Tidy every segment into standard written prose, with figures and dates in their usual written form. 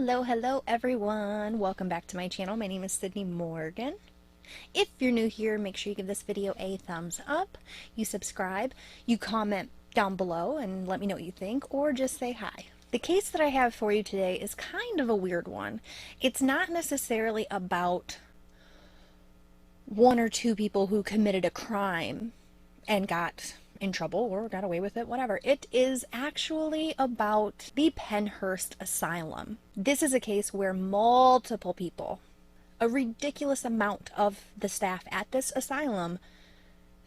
Hello everyone. Welcome back to my channel. My name is Sydney Morgan. If you're new here, make sure you give this video a thumbs up, you subscribe, you comment down below and let me know what you think, or just say hi. The case that I have for you today is kind of a weird one. It's not necessarily about one or two people who committed a crime and got in trouble or got away with it, whatever. It is actually about the Pennhurst Asylum. This is a case where multiple people, a ridiculous amount of the staff at this asylum,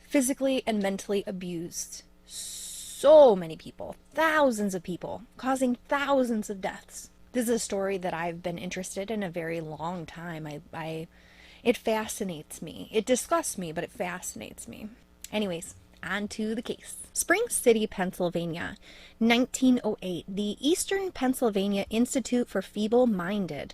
physically and mentally abused so many people, thousands of people, causing thousands of deaths. This is a story that I've been interested in a very long time. It fascinates me. It disgusts me, but it fascinates me. Anyways, on to the case. Spring City, Pennsylvania, 1908. The Eastern Pennsylvania Institute for Feeble-Minded,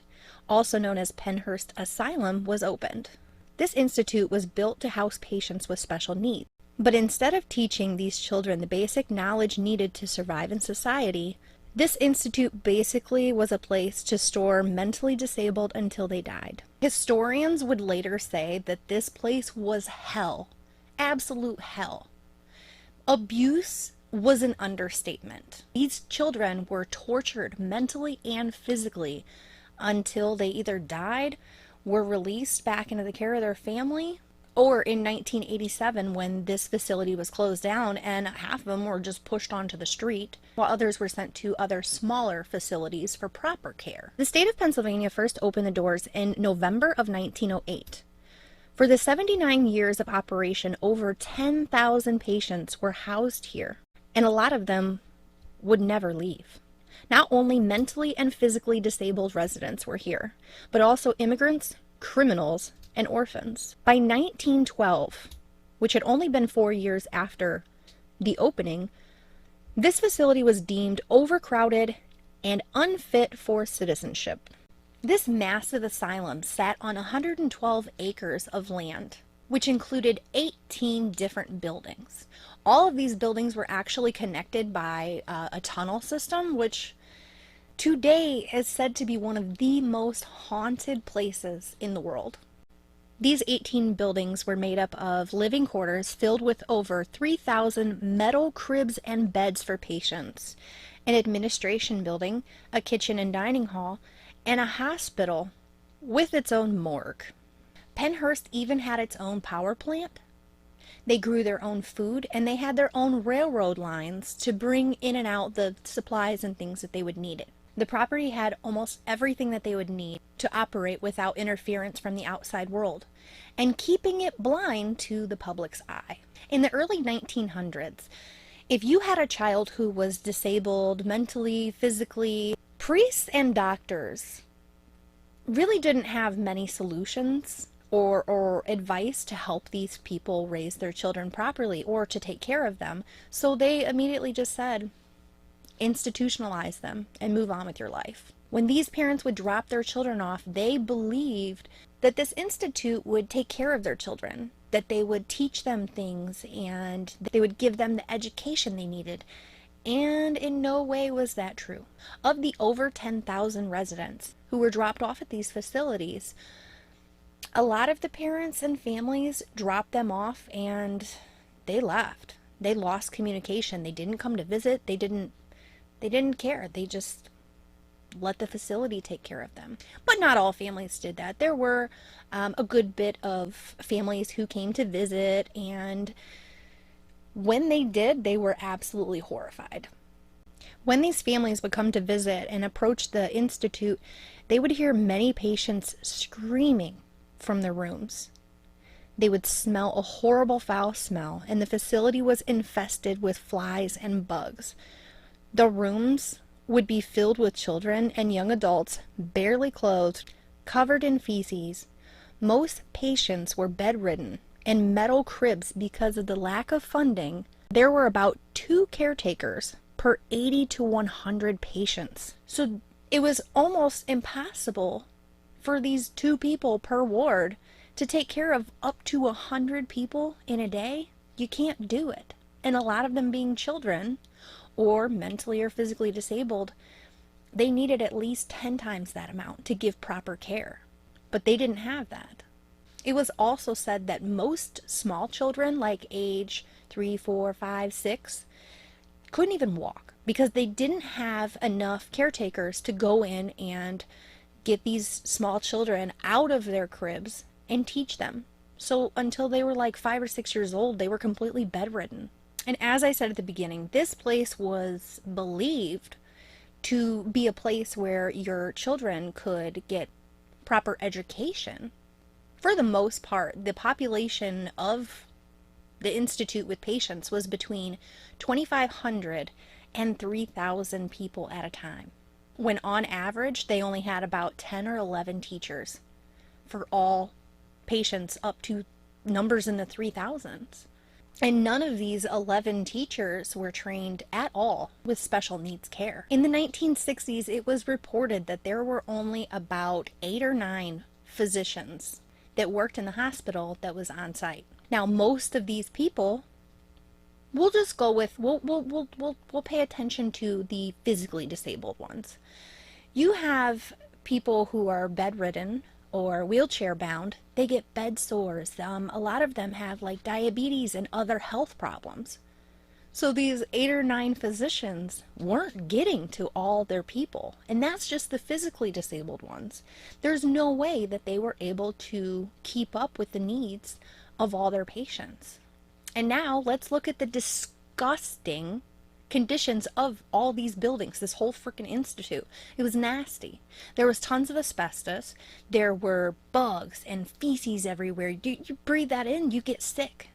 also known as Pennhurst Asylum, was opened. This institute was built to house patients with special needs. But instead of teaching these children the basic knowledge needed to survive in society, this institute basically was a place to store mentally disabled until they died. Historians would later say that this place was hell. Absolute hell. Abuse was an understatement. These children were tortured mentally and physically until they either died, were released back into the care of their family, or in 1987 when this facility was closed down and half of them were just pushed onto the street, while others were sent to other smaller facilities for proper care. The state of Pennsylvania first opened the doors in November of 1908. For the 79 years of operation, over 10,000 patients were housed here, and a lot of them would never leave. Not only mentally and physically disabled residents were here, but also immigrants, criminals, and orphans. By 1912, which had only been 4 years after the opening, this facility was deemed overcrowded and unfit for citizenship. This massive asylum sat on 112 acres of land, which included 18 different buildings. All of these buildings were actually connected by a tunnel system, which today is said to be one of the most haunted places in the world. These 18 buildings were made up of living quarters filled with over 3,000 metal cribs and beds for patients, an administration building, a kitchen and dining hall, and a hospital with its own morgue. Pennhurst even had its own power plant. They grew their own food, and they had their own railroad lines to bring in and out the supplies and things that they would need. The property had almost everything that they would need to operate without interference from the outside world, and keeping it blind to the public's eye. In the early 1900s, if you had a child who was disabled mentally, physically, priests and doctors really didn't have many solutions or advice to help these people raise their children properly or to take care of them. So they immediately just said, institutionalize them and move on with your life. When these parents would drop their children off, they believed that this institute would take care of their children, that they would teach them things, and that they would give them the education they needed. And in no way was that true. Of the over 10,000 residents who were dropped off at these facilities, a lot of the parents and families dropped them off and they left. They lost communication. They didn't come to visit. They didn't care. They just let the facility take care of them. But not all families did that. There were a good bit of families who came to visit, and when they did, they were absolutely horrified. When these families would come to visit and approach the institute, they would hear many patients screaming from their rooms. They would smell a horrible foul smell, and the facility was infested with flies and bugs. The rooms would be filled with children and young adults, barely clothed, covered in feces. Most patients were bedridden and metal cribs because of the lack of funding. There were about 2 caretakers per 80 to 100 patients. So it was almost impossible for these 2 people per ward to take care of up to 100 people in a day. You can't do it. And a lot of them being children or mentally or physically disabled, They needed at least 10 times that amount to give proper care, but they didn't have that. It was also said that most small children, like age 3, 4, 5, 6, couldn't even walk because they didn't have enough caretakers to go in and get these small children out of their cribs and teach them. So until they were like 5 or 6 years old, they were completely bedridden. And as I said at the beginning, this place was believed to be a place where your children could get proper education. For the most part, the population of the institute with patients was between 2,500 and 3,000 people at a time, when on average they only had about 10 or 11 teachers for all patients up to numbers in the 3,000s. And none of these 11 teachers were trained at all with special needs care. In the 1960s, it was reported that there were only about 8 or 9 physicians that worked in the hospital that was on site. Now, most of these people, we'll just go with, we'll pay attention to the physically disabled ones. You have people who are bedridden or wheelchair bound. They get bed sores. A lot of them have like diabetes and other health problems. So these 8 or 9 physicians weren't getting to all their people. And that's just the physically disabled ones. There's no way that they were able to keep up with the needs of all their patients. And now let's look at the disgusting conditions of all these buildings, this whole freaking institute. It was nasty. There was tons of asbestos. There were bugs and feces everywhere. You breathe that in, you get sick.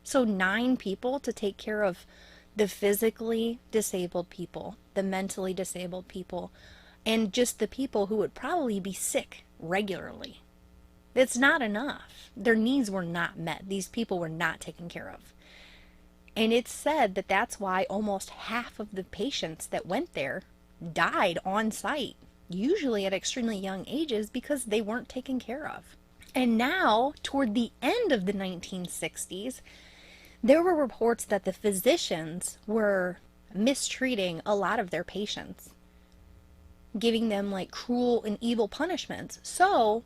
So 9 people to take care of the physically disabled people, the mentally disabled people, and just the people who would probably be sick regularly. It's not enough. Their needs were not met. These people were not taken care of. And it's said that that's why almost half of the patients that went there died on site, usually at extremely young ages, because they weren't taken care of. And now, toward the end of the 1960s, there were reports that the physicians were mistreating a lot of their patients, giving them like cruel and evil punishments. So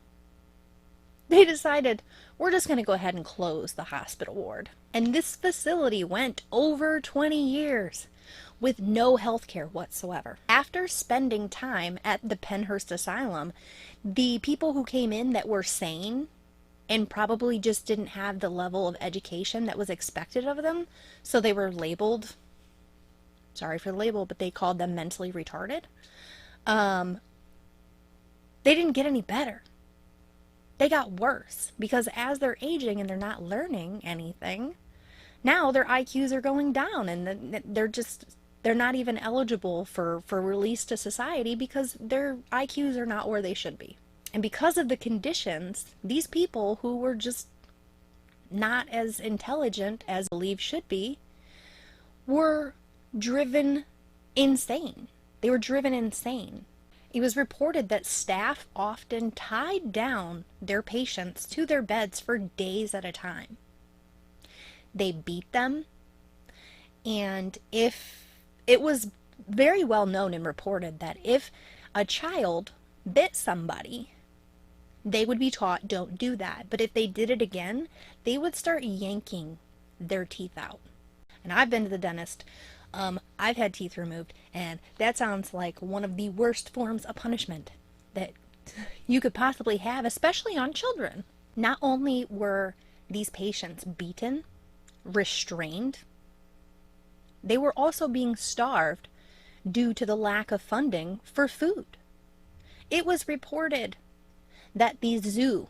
they decided, we're just going to go ahead and close the hospital ward. And this facility went over 20 years with no health care whatsoever. After spending time at the Pennhurst Asylum, the people who came in that were sane and probably just didn't have the level of education that was expected of them, so they were labeled, sorry for the label, but they called them mentally retarded. They didn't get any better. They got worse, because as they're aging and they're not learning anything, now their IQs are going down, and they're not even eligible for release to society because their IQs are not where they should be. And because of the conditions, these people who were just not as intelligent as believed should be were driven insane. They were driven insane. It was reported that staff often tied down their patients to their beds for days at a time. They beat them, and if it was very well known and reported that if a child bit somebody, they would be taught, don't do that. But if they did it again, they would start yanking their teeth out. And I've been to the dentist. I've had teeth removed, and that sounds like one of the worst forms of punishment that you could possibly have, especially on children. Not only were these patients beaten, restrained, they were also being starved due to the lack of funding for food. It was reported that the zoo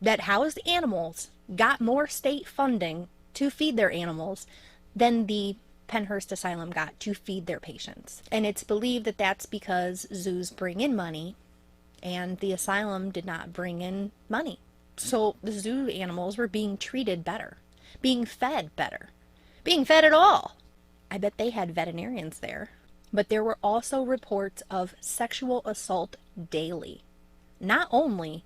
that housed animals got more state funding to feed their animals than the Pennhurst Asylum got to feed their patients. And it's believed that that's because zoos bring in money and the asylum did not bring in money. So the zoo animals were being treated better, being fed better, being fed at all. I bet they had veterinarians there. But there were also reports of sexual assault daily. Not only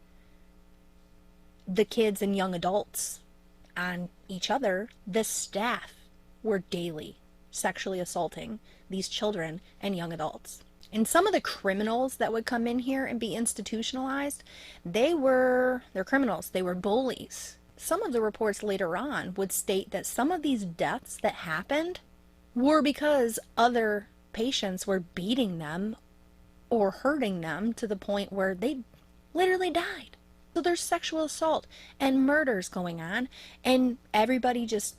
the kids and young adults on each other, the staff were daily sexually assaulting these children and young adults. And some of the criminals that would come in here and be institutionalized, they're criminals, they were bullies. Some of the reports later on would state that some of these deaths that happened were because other patients were beating them or hurting them to the point where they literally died. So there's sexual assault and murders going on, and everybody just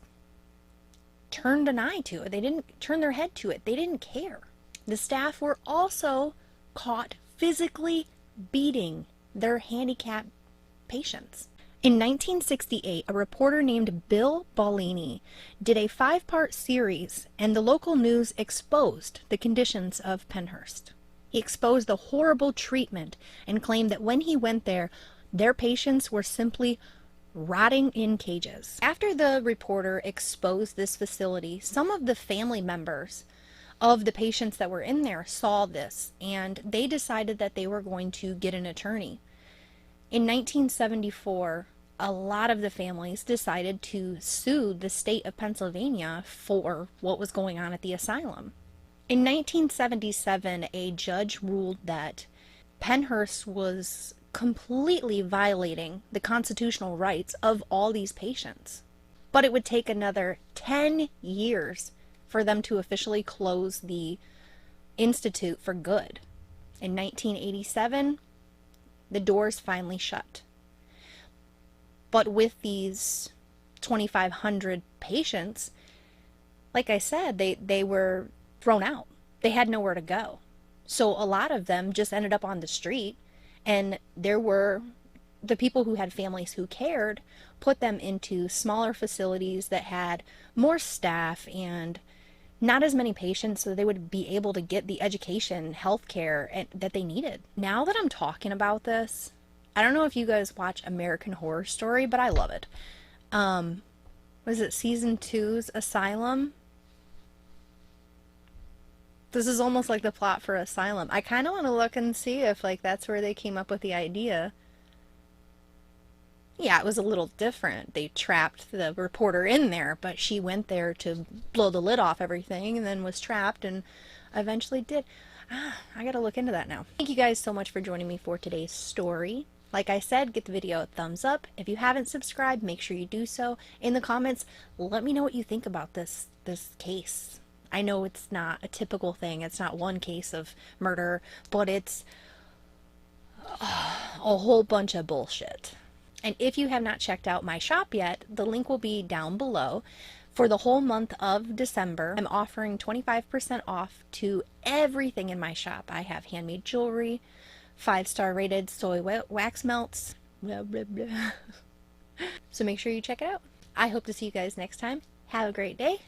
turned an eye to it. They didn't turn their head to it. They didn't care. The staff were also caught physically beating their handicapped patients. In 1968, a reporter named Bill Ballini did a 5-part series, and the local news exposed the conditions of Pennhurst. He exposed the horrible treatment and claimed that when he went there, their patients were simply rotting in cages. After the reporter exposed this facility, some of the family members of the patients that were in there saw this, and they decided that they were going to get an attorney. In 1974, a lot of the families decided to sue the state of Pennsylvania for what was going on at the asylum. In 1977, a judge ruled that Pennhurst was completely violating the constitutional rights of all these patients. But it would take another 10 years for them to officially close the institute for good. In 1987, the doors finally shut. But with these 2,500 patients, like I said, they were thrown out. They had nowhere to go. So a lot of them just ended up on the street, and there were the people who had families who cared put them into smaller facilities that had more staff and not as many patients, so they would be able to get the education, health care that they needed. Now that I'm talking about this, I don't know if you guys watch American Horror Story, but I love it. Was it season 2's Asylum? This is almost like the plot for Asylum. I kind of want to look and see if like that's where they came up with the idea. Yeah, it was a little different. They trapped the reporter in there, but she went there to blow the lid off everything and then was trapped and eventually did. I gotta look into that now. Thank you guys so much for joining me for today's story. Like I said, give the video a thumbs up. If you haven't subscribed, make sure you do so. In the comments, let me know what you think about this case. I know it's not a typical thing. It's not one case of murder, but it's a whole bunch of bullshit. And if you have not checked out my shop yet, the link will be down below. For the whole month of December, I'm offering 25% off to everything in my shop. I have handmade jewelry, 5-star rated soy wax melts, blah, blah, blah. So make sure you check it out. I hope to see you guys next time. Have a great day.